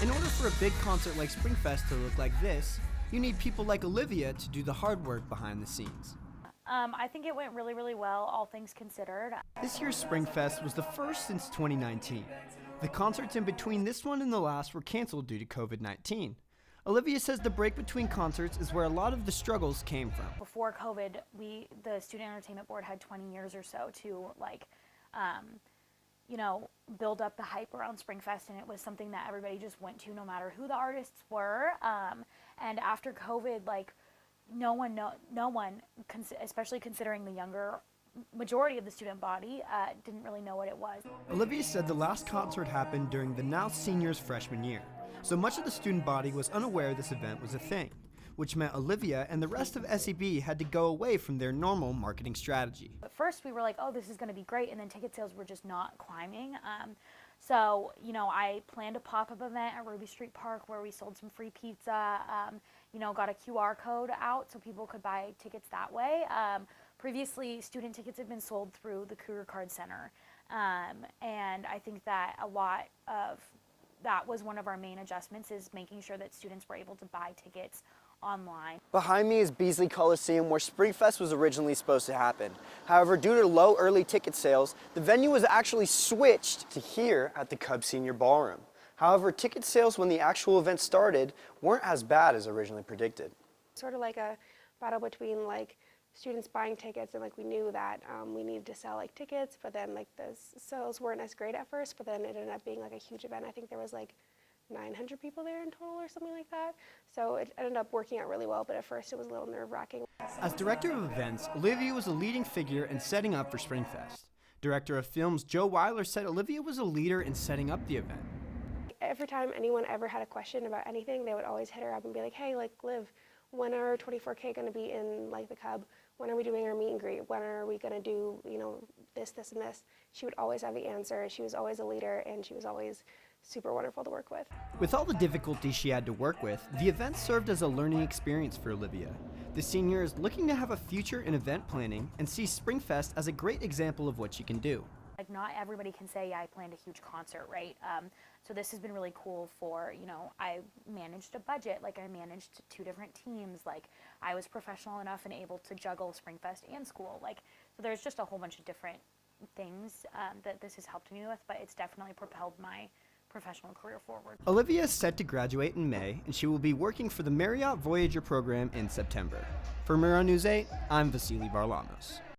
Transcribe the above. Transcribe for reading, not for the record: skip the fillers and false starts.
In order for a big concert like SpringFest to look like this, you need people like Olivia to do the hard work behind the scenes. I think it went really, really well, all things considered. This year's SpringFest was the first since 2019. The concerts in between this one and the last were canceled due to COVID-19. Olivia says the break between concerts is where a lot of the struggles came from. Before COVID, the Student Entertainment Board had 20 years or so to build up the hype around SpringFest, and it was something that everybody just went to no matter who the artists were. And after COVID, no one, especially considering the younger majority of the student body, didn't really know what it was. Olivia said the last concert happened during the now seniors' freshman year, so much of the student body was unaware this event was a thing, which meant Olivia and the rest of SEB had to go away from their normal marketing strategy. At first we were like, oh, this is going to be great, and then ticket sales were just not climbing. So, I planned a pop-up event at Ruby Street Park where we sold some free pizza, got a QR code out so people could buy tickets that way. Previously, student tickets had been sold through the Cougar Card Center, and I think that a lot of that was one of our main adjustments, is making sure that students were able to buy tickets online. Behind me is Beasley Coliseum, where SpringFest was originally supposed to happen. However, due to low early ticket sales, the venue was actually switched to here at the Cub Senior Ballroom. However, ticket sales when the actual event started weren't as bad as originally predicted. Sort of like a battle between students buying tickets, and we knew that we needed to sell tickets, but then the sales weren't as great at first, but then it ended up being a huge event. I think there was 900 people there in total or something like that. So it ended up working out really well, but at first it was a little nerve-wracking. As Director of Events, Olivia was a leading figure in setting up for SpringFest. Director of Films Joe Weiler said Olivia was a leader in setting up the event. Every time anyone ever had a question about anything, they would always hit her up and be like, hey, Liv, when are 24K going to be in the Cub? When are we doing our meet and greet? When are we going to do, this, this, and this? She would always have the answer. She was always a leader, and she was always super wonderful to work with. With all the difficulties she had to work with, the event served as a learning experience for Olivia. The senior is looking to have a future in event planning and sees SpringFest as a great example of what she can do. Not everybody can say, yeah, I planned a huge concert, right? So this has been really cool for, I managed a budget, I managed 2 different teams, I was professional enough and able to juggle SpringFest and school, so there's just a whole bunch of different things that this has helped me with, but it's definitely propelled my professional career forward. Olivia is set to graduate in May, and she will be working for the Marriott Voyager program in September. For Mirror News 8, I'm Vasily Varlanos.